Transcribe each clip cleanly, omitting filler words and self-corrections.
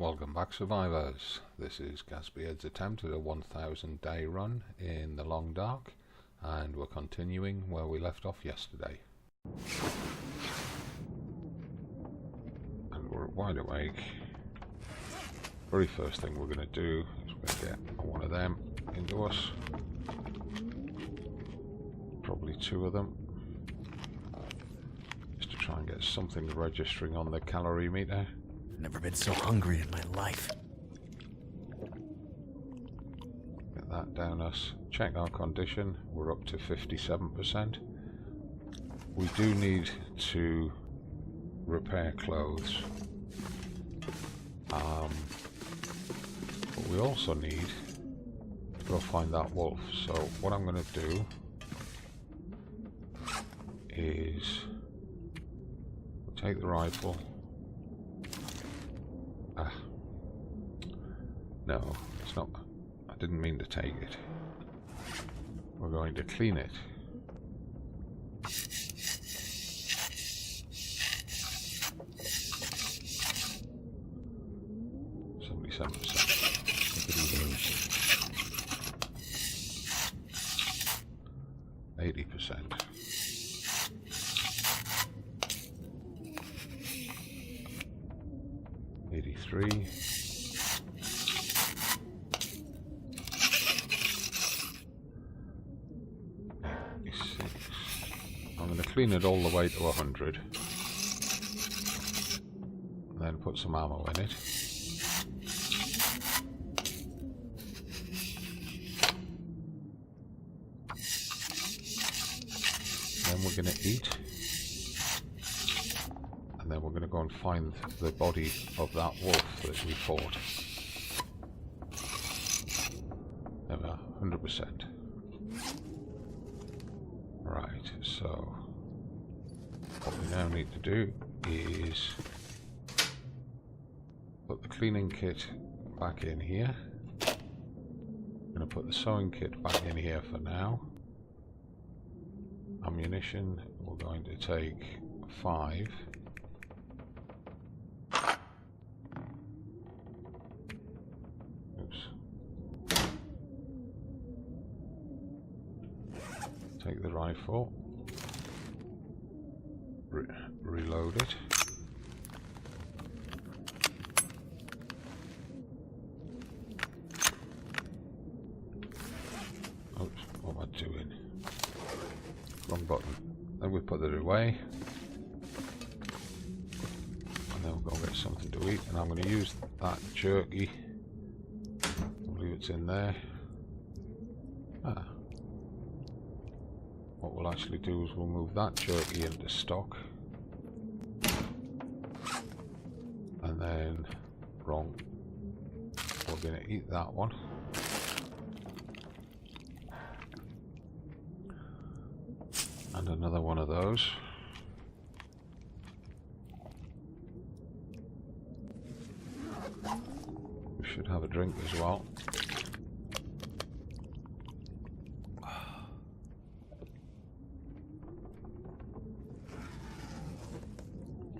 Welcome back, survivors. This is Gazbeard's attempt at a 1000 day run in the long dark, and we're continuing where we left off yesterday. And we're wide awake. Very first thing we're going to do is we're going to get one of them into us. Probably two of them. Just to try and get something registering on the calorie meter. Never been so hungry in my life. Get that down us. Check our condition. We're up to 57%. We do need to repair clothes. But we also need to go find that wolf. So what I'm going to do is take the rifle. No, it's not. I didn't mean to take it. We're going to clean it. 77%. 80%. 83. 86. I'm going to clean it all the way to 100. And then put some ammo in it. Then we're going to eat. And then we're going to go and find the body of that wolf that we fought. There we are, 100%. Right, so what we now need to do is put the cleaning kit back in here. I'm going to put the sewing kit back in here for now. Ammunition, we're going to take 5. Take the rifle, reload it. Oops, what am I doing? Wrong button. Then we put it away. And then we'll go get something to eat. And I'm going to use that jerky. I believe it's in there. What we'll actually do is we'll move that jerky into stock. And then, wrong. We're going to eat that one. And another one of those. We should have a drink as well.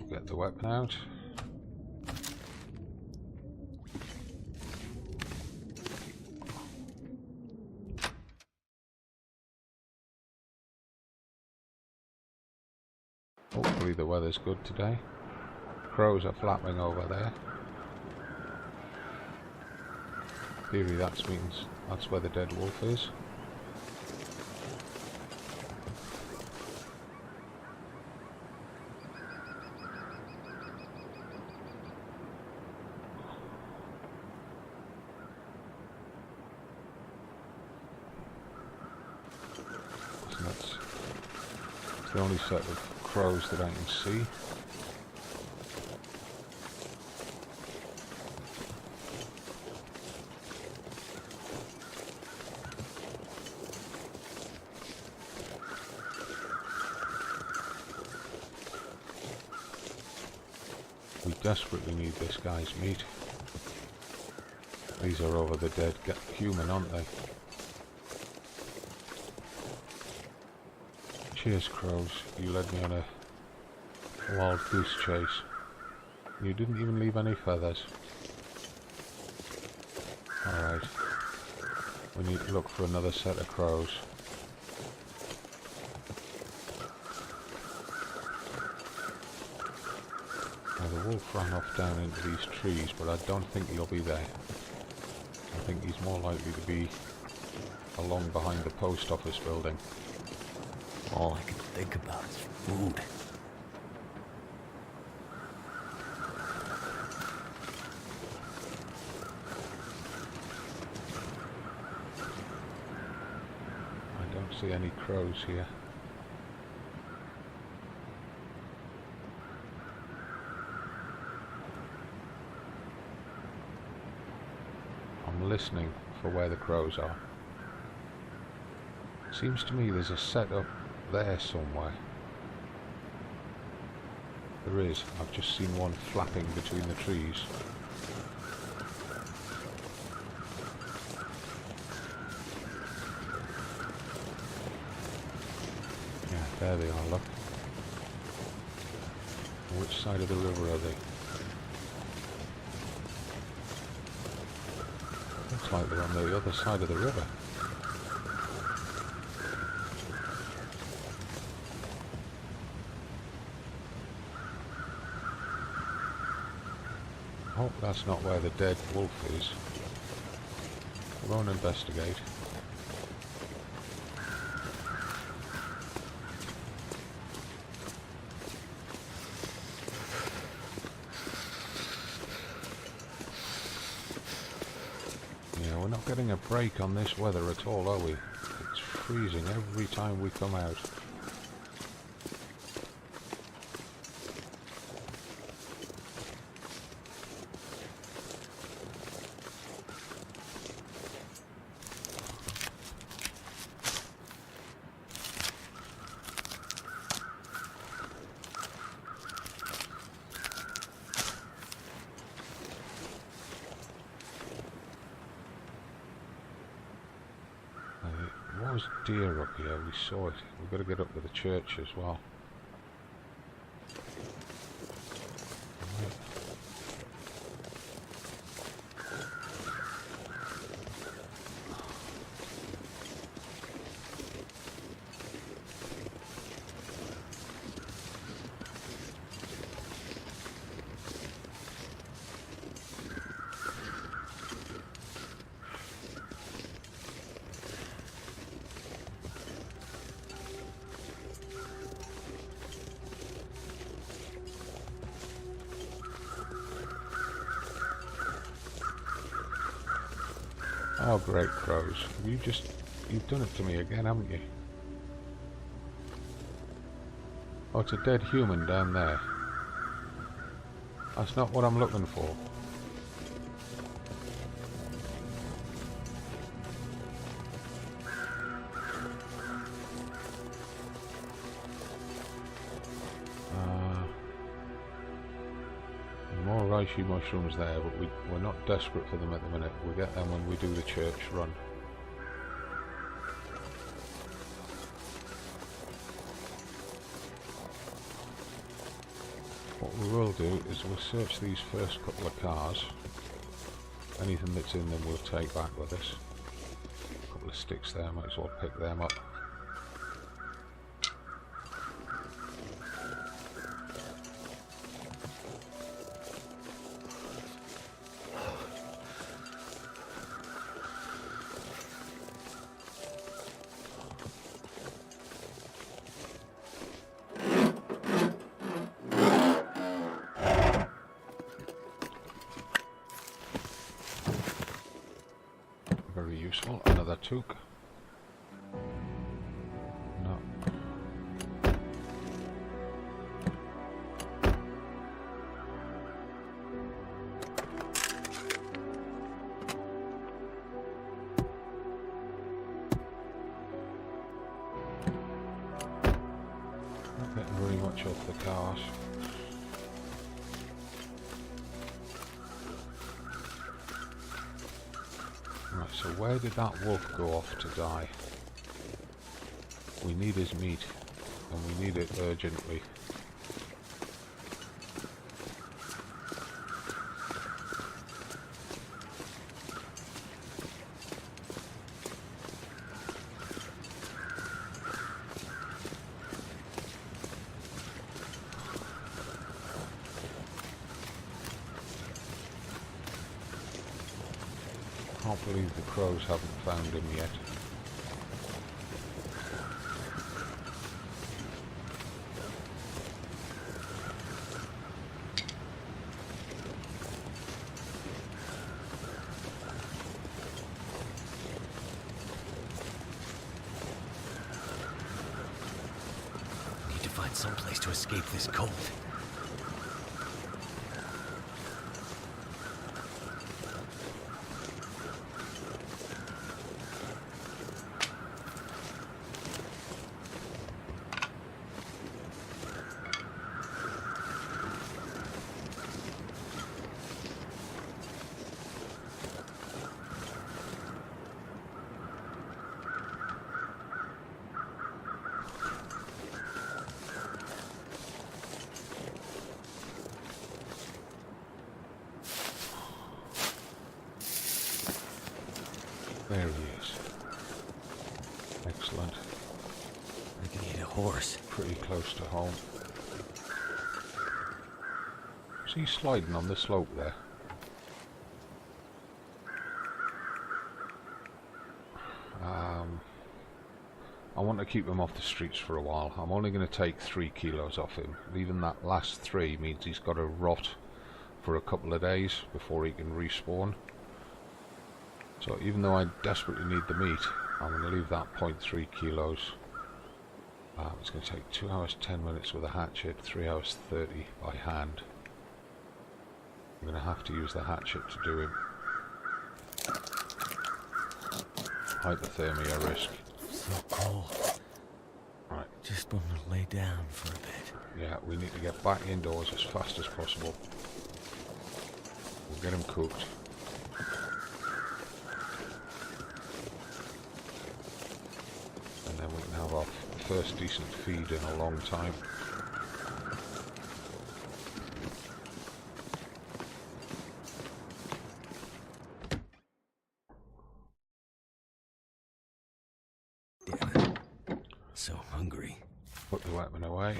Get the weapon out. Hopefully the weather's good today. Crows are flapping over there. In theory that means that's where the dead wolf is. That's the only set of crows that I can see. We desperately need this guy's meat. These are over the dead human, aren't they? Cheers, crows. You led me on a wild goose chase. You didn't even leave any feathers. Alright. We need to look for another set of crows. Now the wolf ran off down into these trees, but I don't think he'll be there. I think he's more likely to be along behind the post office building. All I can think about is food. I don't see any crows here. I'm listening for where the crows are. Seems to me there's a setup there somewhere. There is. I've just seen one flapping between the trees. Yeah, there they are, look. Which side of the river are they? Looks like they're on the other side of the river. Hope that's not where the dead wolf is. We won't investigate. Yeah, we're not getting a break on this weather at all, are we? It's freezing every time we come out. Deer up here, we saw it. We've got to get up to the church as well. Right. Oh, great crows. You've done it to me again, haven't you? Oh, it's a dead human down there. That's not what I'm looking for. Reishi mushrooms there, but we're not desperate for them at the minute. We'll get them when we do the church run. What we will do is we'll search these first couple of cars. Anything that's in them we'll take back with us. A couple of sticks there, might as well pick them up. Useful. Another toque. No. Not getting very much off the cars. So where did that wolf go off to die? We need his meat, and we need it urgently. Can't believe the crows haven't found him yet. Need to find some place to escape this cold. There he is. Excellent. I can eat a horse. Pretty close to home. Is he sliding on the slope there? I want to keep him off the streets for a while. I'm only going to take 3 kilos off him. Leaving that last 3 means he's got to rot for a couple of days before he can respawn. So even though I desperately need the meat, I'm going to leave that 0.3 kilos. It's going to take 2 hours 10 minutes with a hatchet, 3 hours 30 by hand. I'm going to have to use the hatchet to do him. Hypothermia risk. So cold. Right. Just want to lay down for a bit. Yeah, we need to get back indoors as fast as possible. We'll get him cooked. And then we can have our first decent feed in a long time. So hungry. Put the weapon away.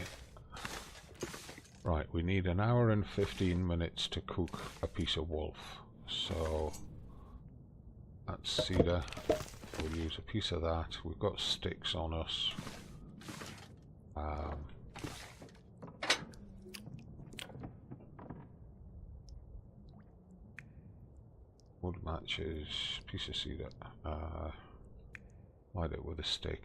Right, we need 1 hour and 15 minutes to cook a piece of wolf. So that's cedar. We'll use a piece of that. We've got sticks on us. Wood matches, piece of cedar. Light it with a stick.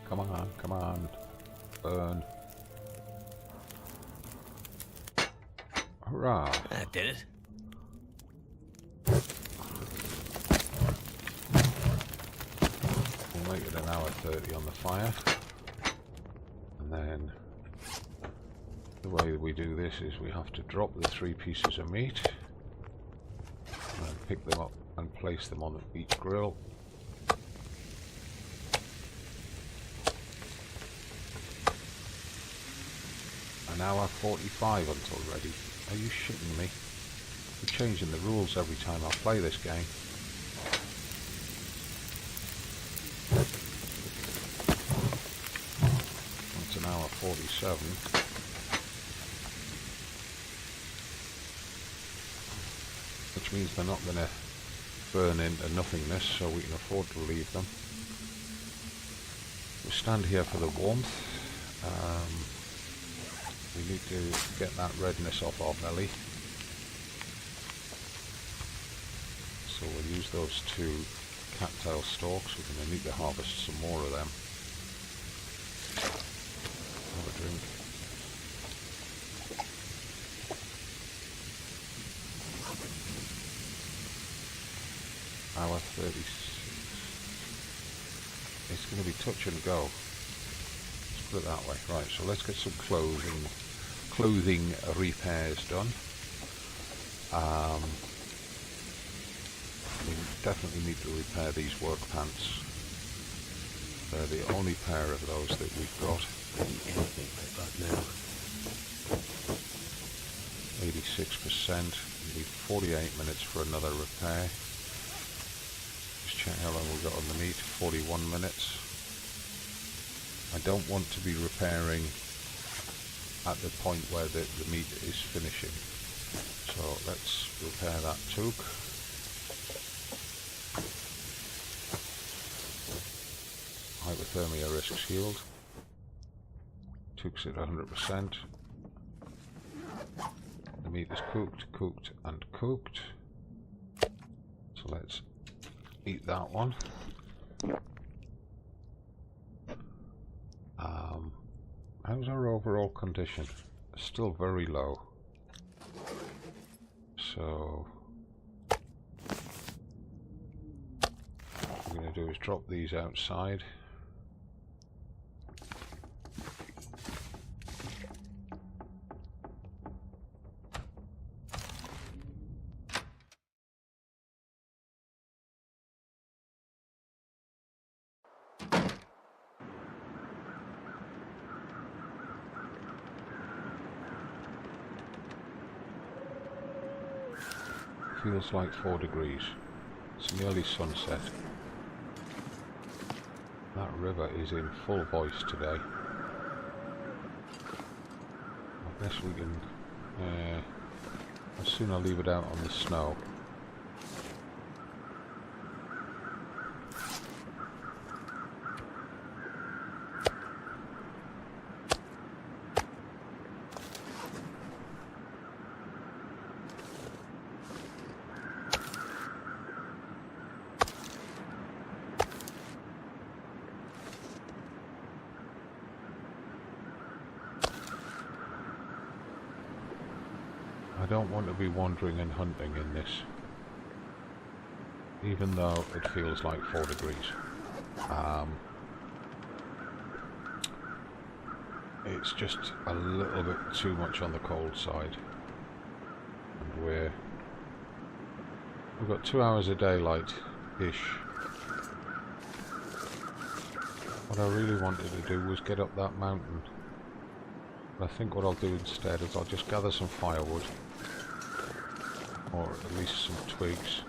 Come on, come on. Burn. Hurrah. That did it. We'll make it 1 hour 30 on the fire. And then the way we do this is we have to drop the 3 pieces of meat and pick them up and place them on each grill. 1 hour 45 until ready. Are you shitting me? We're changing the rules every time I play this game. That's 1 hour 47. Which means they're not going to burn into nothingness, so we can afford to leave them. We'll stand here for the warmth. We need to get that redness off our belly. So we'll use those 2 cattail stalks. We're going to need to harvest some more of them. Have a drink. Hour 36. It's going to be touch and go. Let's put it that way. Right, so let's get some clothing repairs done. We definitely need to repair these work pants. They're the only pair of those that we've got. Anything like that now. 86%. Need 48 minutes for another repair. Just check how long we've got on the meat. 41 minutes. I don't want to be repairing at the point where the meat is finishing. So let's repair that toque. Hypothermia risk shield. Toque's at 100%. The meat is cooked, cooked and cooked. So let's eat that one. How's our overall condition? Still very low. So what I'm going to do is drop these outside. Feels like 4 degrees. It's nearly sunset. That river is in full voice today. I guess we can... as soon as I leave it out on the snow. I don't want to be wandering and hunting in this, even though it feels like 4 degrees. It's just a little bit too much on the cold side, and we've got 2 hours of daylight-ish. What I really wanted to do was get up that mountain. I think what I'll do instead is I'll just gather some firewood, or at least some twigs.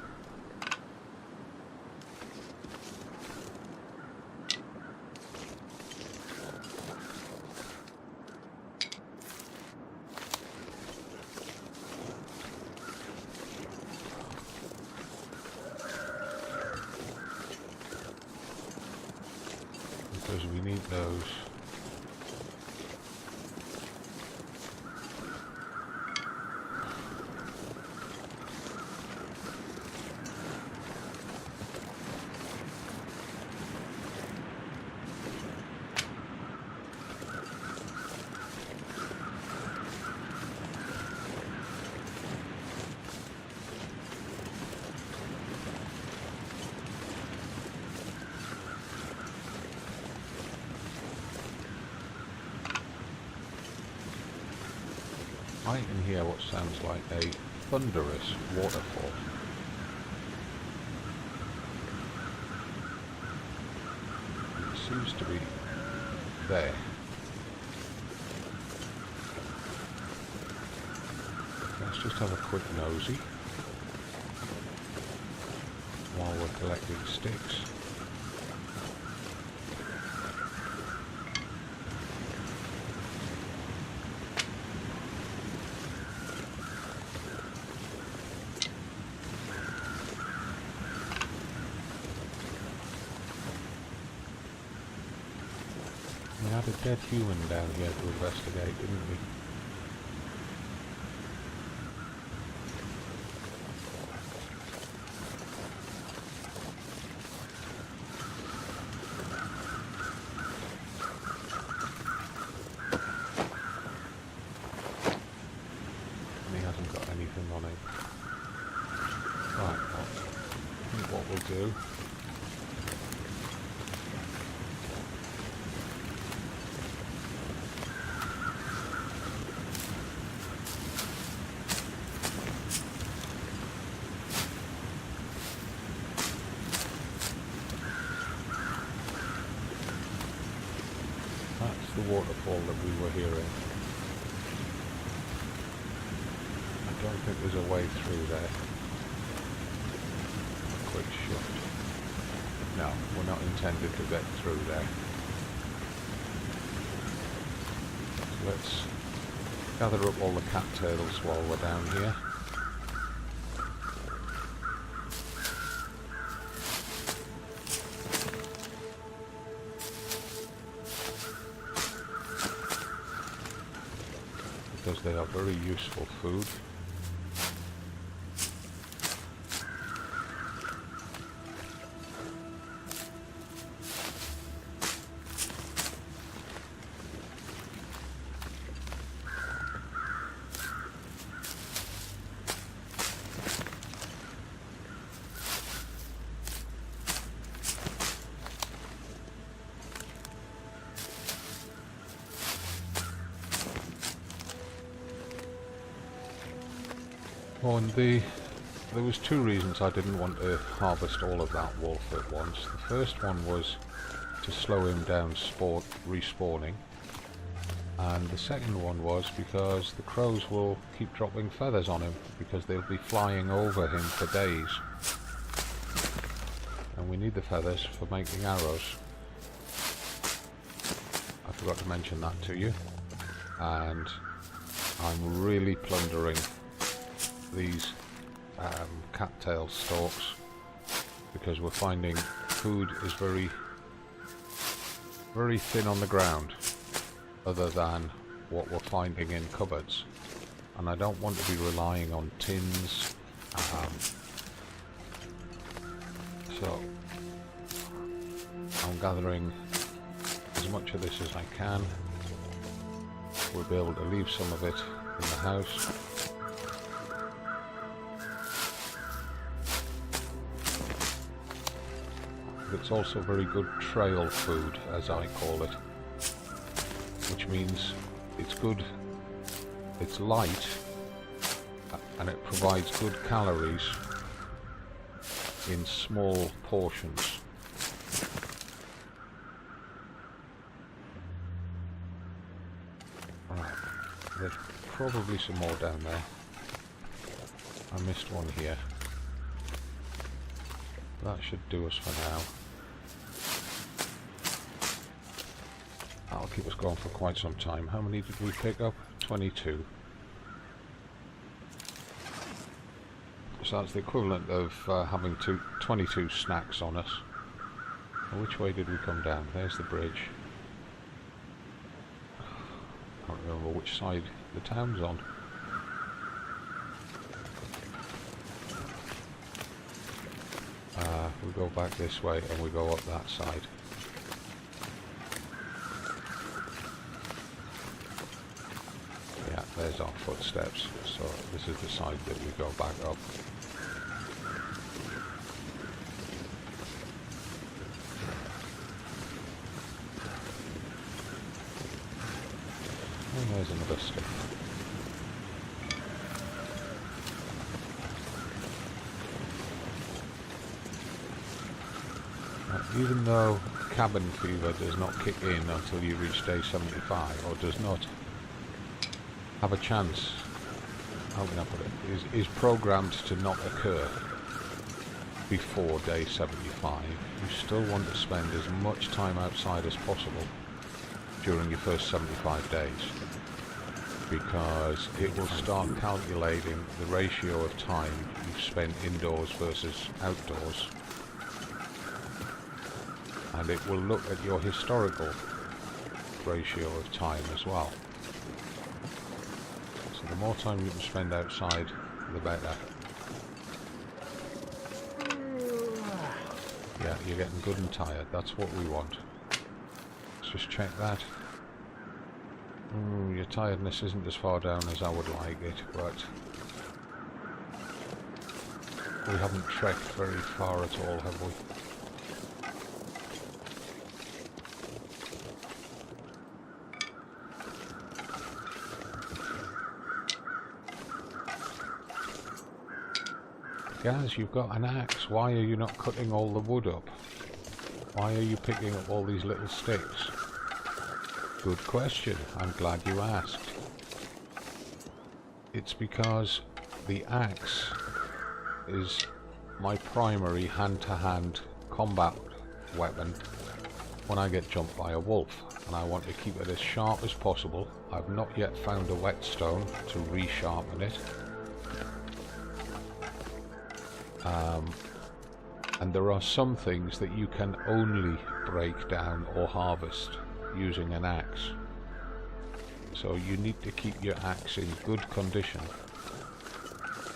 Because we need those. I can hear what sounds like a thunderous waterfall. It seems to be there. Let's just have a quick nosy while we're collecting sticks. We had a dead human down here to investigate, didn't we? And he hasn't got anything on it. Right, well, I think what we'll do... waterfall that we were hearing. I don't think there's a way through there. A quick shift. No, we're not intended to get through there. So let's gather up all the cattails while we're down here. Because they are very useful food. Oh, and there was two reasons I didn't want to harvest all of that wolf at once. The first one was to slow him down respawning, and the second one was because the crows will keep dropping feathers on him because they'll be flying over him for days, and we need the feathers for making arrows. I forgot to mention that to you, and I'm really plundering these cattail stalks because we're finding food is very thin on the ground other than what we're finding in cupboards, and I don't want to be relying on tins, so I'm gathering as much of this as I can. We'll be able to leave some of it in the house. It's also very good trail food, as I call it, which means it's good, it's light, and it provides good calories in small portions. Right, there's probably some more down there. I missed one here. That should do us for now. That'll keep us going for quite some time. How many did we pick up? 22. So that's the equivalent of having 22 snacks on us. Now, which way did we come down? There's the bridge. I can't remember which side the town's on. We go back this way and we go up that side. Yeah, there's our footsteps. So this is the side that we go back up. And there's another stick. Even though cabin fever does not kick in until you reach day 75, or does not have a chance, how can I put it, is programmed to not occur before day 75, you still want to spend as much time outside as possible during your first 75 days, because it will start calculating the ratio of time you've spent indoors versus outdoors. And it will look at your historical ratio of time as well. So the more time you can spend outside, the better. Yeah, you're getting good and tired. That's what we want. Let's just check that. Your tiredness isn't as far down as I would like it, but we haven't trekked very far at all, have we? Guys, you've got an axe. Why are you not cutting all the wood up? Why are you picking up all these little sticks? Good question. I'm glad you asked. It's because the axe is my primary hand-to-hand combat weapon when I get jumped by a wolf, and I want to keep it as sharp as possible. I've not yet found a whetstone to resharpen it. And there are some things that you can only break down or harvest using an axe. So you need to keep your axe in good condition,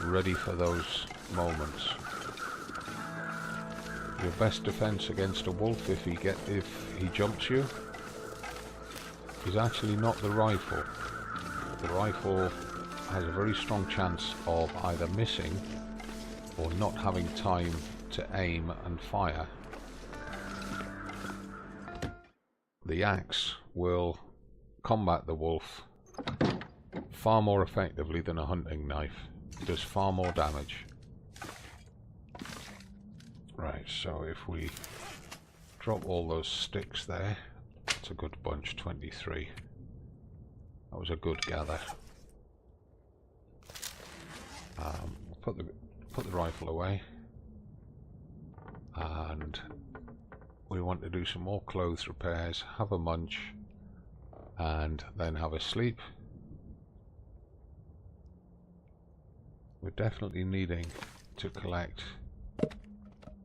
ready for those moments. Your best defense against a wolf, if he jumps you, is actually not the rifle. The rifle has a very strong chance of either missing or not having time to aim and fire. The axe will combat the wolf far more effectively than a hunting knife. It does far more damage. Right, so if we drop all those sticks there, it's a good bunch, 23. That was a good gather. Put the rifle away, and we want to do some more clothes repairs, have a munch, and then have a sleep. We're definitely needing to collect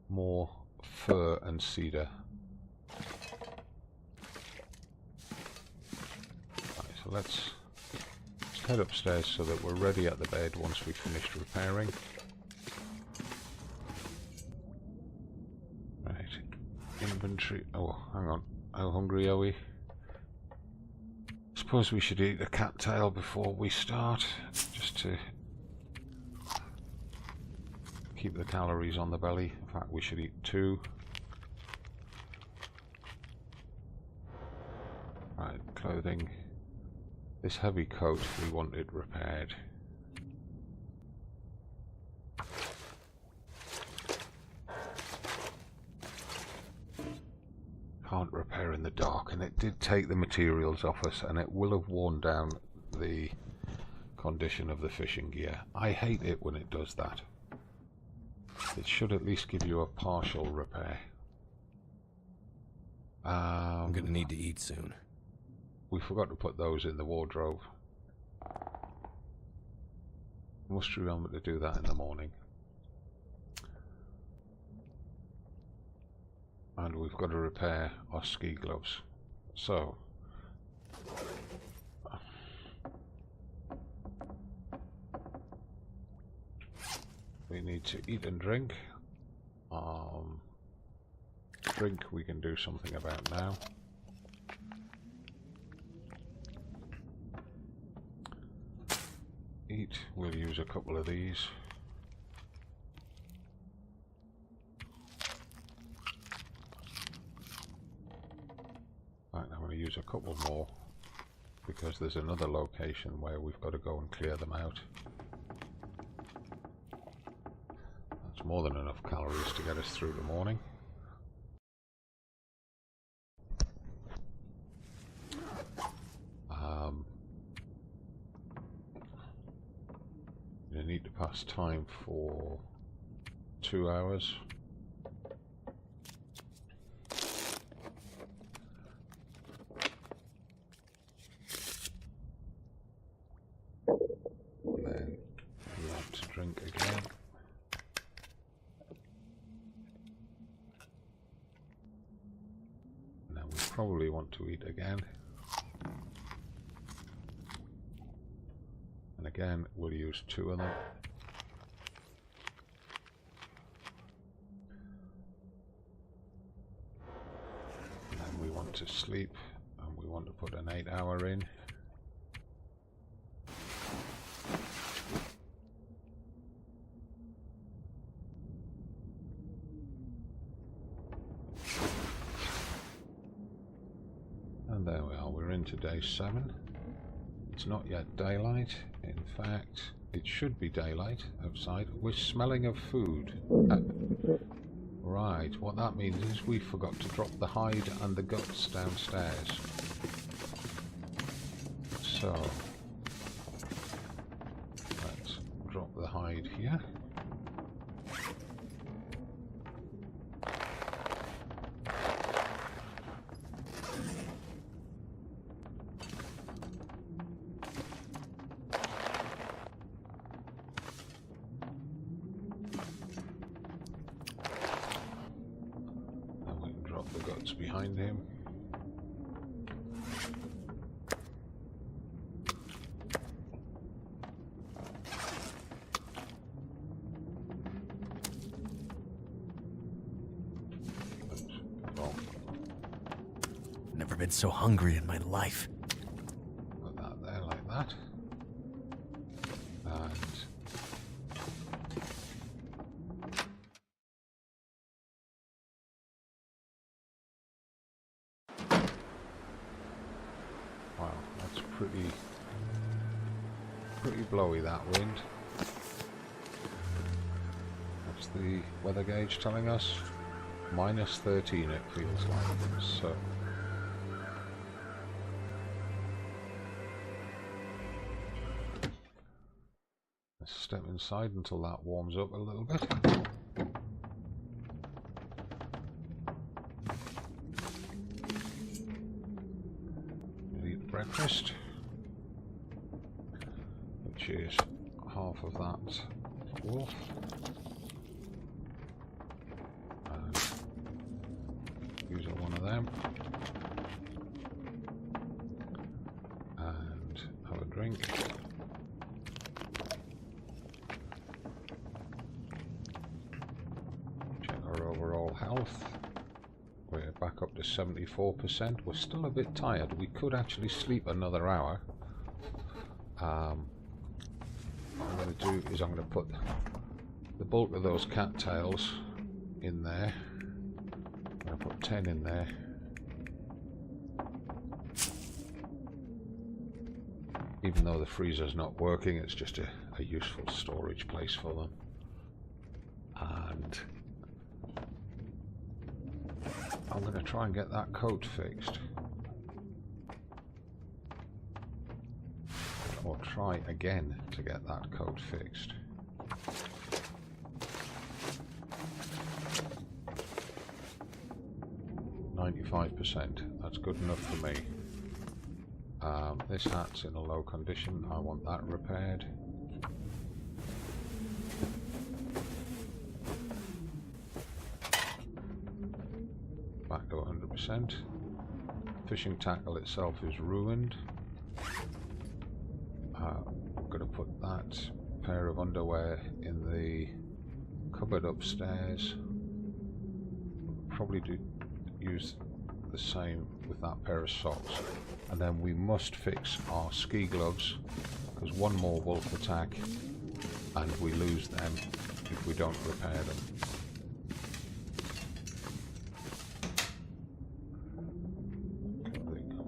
more fir and cedar. Right, so let's head upstairs so that we're ready at the bed once we've finished repairing. Right, inventory. Oh, hang on. How hungry are we? Suppose we should eat a cattail before we start, just to keep the calories on the belly. In fact, we should eat 2. Right, clothing. This heavy coat, we want it repaired. Can't repair in the dark, and it did take the materials off us, and it will have worn down the condition of the fishing gear. I hate it when it does that. It should at least give you a partial repair. I'm gonna need to eat soon. We forgot to put those in the wardrobe. Must remember to do that in the morning. And we've got to repair our ski gloves. So we need to eat and drink. Drink we can do something about now. Eat, we'll use a couple of these. Right, I'm going to use a couple more because there's another location where we've got to go and clear them out. That's more than enough calories to get us through the morning. You need to pass time for 2 hours. And then we want to drink again. And then we probably want to eat again. And again, we'll use 2 of them. And then we want to sleep, and we want to put an 8-hour in. And there we are, we're into day 7. It's not yet daylight. In fact, it should be daylight outside. We're smelling of food. Right, what that means is we forgot to drop the hide and the guts downstairs. So let's drop the hide here. And we can drop the guts behind him. Never been so hungry in my life. Put that there like that. And wow, that's pretty blowy, that wind. What's the weather gauge telling us? -13 it feels like. So let's step inside until that warms up a little bit. We'll eat breakfast, which is half of that wolf. And use one of them. And have a drink. Health. We're back up to 74%. We're still a bit tired. We could actually sleep another hour. What I'm going to do is I'm going to put the bulk of those cattails in there. I'm going to put 10 in there. Even though the freezer's not working, it's just a useful storage place for them. And I'm going to try and get that coat fixed. Or try again to get that coat fixed. %. That's good enough for me. This hat's in a low condition. I want that repaired. Back to 100%. Fishing tackle itself is ruined. I'm going to put that pair of underwear in the cupboard upstairs. Probably use the same with that pair of socks. And then we must fix our ski gloves, because one more wolf attack and we lose them if we don't repair them.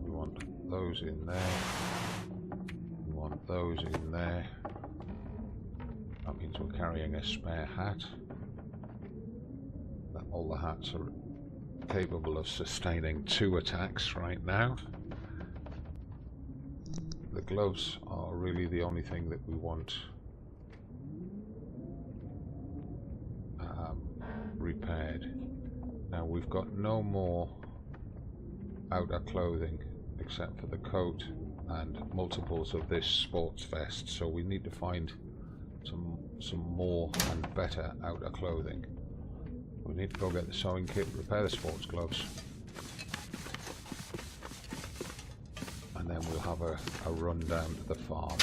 We want those in there. We want those in there. That means we're carrying a spare hat. All the hats are capable of sustaining 2 attacks right now. The gloves are really the only thing that we want repaired. Now we've got no more outer clothing except for the coat and multiples of this sports vest, so we need to find some more and better outer clothing. We need to go get the sewing kit, repair the sports gloves, and then we'll have a run down to the farm.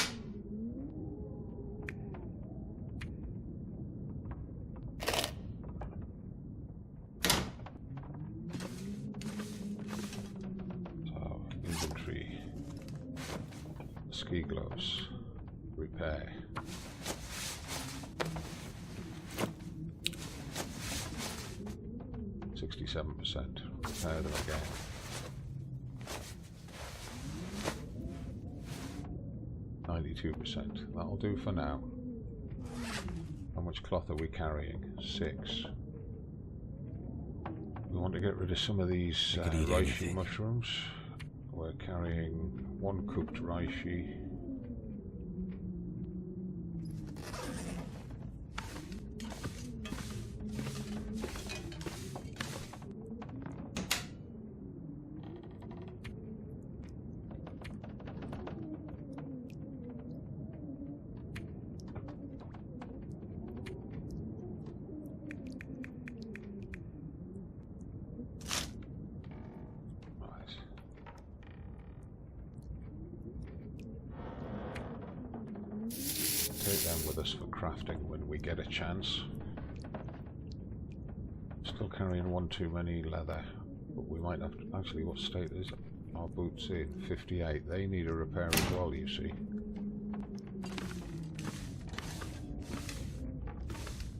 So, inventory, ski gloves, repair. %, repair them again. %. That'll do for now. How much cloth are we carrying? 6. We want to get rid of some of these reishi mushrooms. We're carrying 1 cooked reishi. Take them with us for crafting when we get a chance. Still carrying 1 too many leather, but we might have to. Actually, what state is our boots in? 58. They need a repair as well, you see.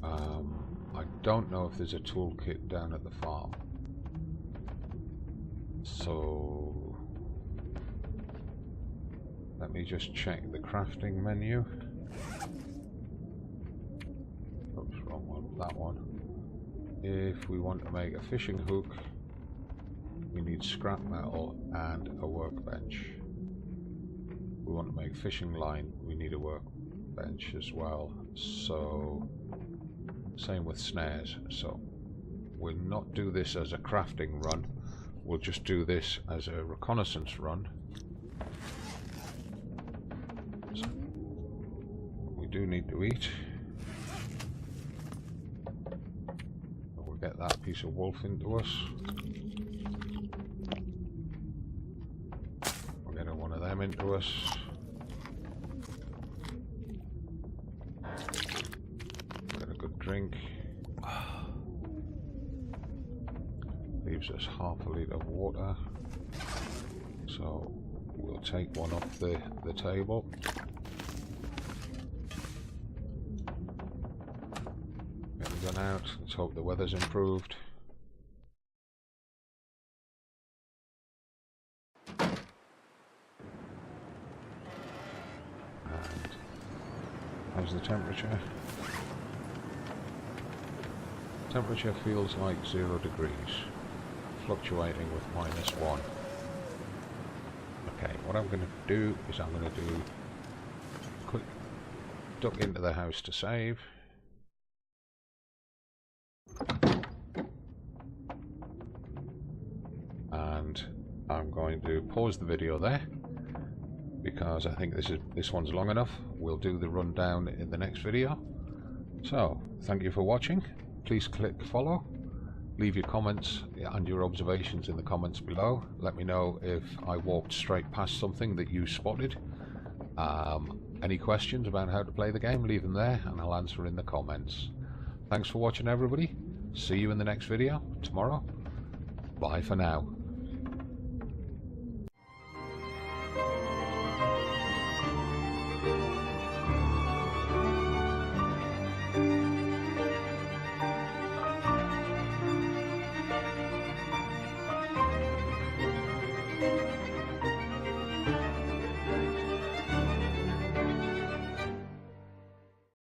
I don't know if there's a toolkit down at the farm, so let me just check the crafting menu. Oops, wrong one. That one. If we want to make a fishing hook, we need scrap metal and a workbench. We want to make fishing line, we need a workbench as well. So, same with snares. So, we'll not do this as a crafting run, we'll just do this as a reconnaissance run. So, we do need to eat. We'll get that piece of wolf into us. We'll get one of them into us. Get a good drink. Leaves us half a litre of water. So we'll take one off the table. Get the gun out. Let's hope the weather's improved. And how's the temperature? Temperature feels like 0 degrees, fluctuating with -1. Okay, what I'm going to do is I'm going to do a quick duck into the house to save. And I'm going to pause the video there because I think this one's long enough. We'll do the rundown in the next video. So, thank you for watching. Please click follow. Leave your comments and your observations in the comments below. Let me know if I walked straight past something that you spotted. Any questions about how to play the game, leave them there and I'll answer in the comments. Thanks for watching, everybody. See you in the next video tomorrow. Bye for now.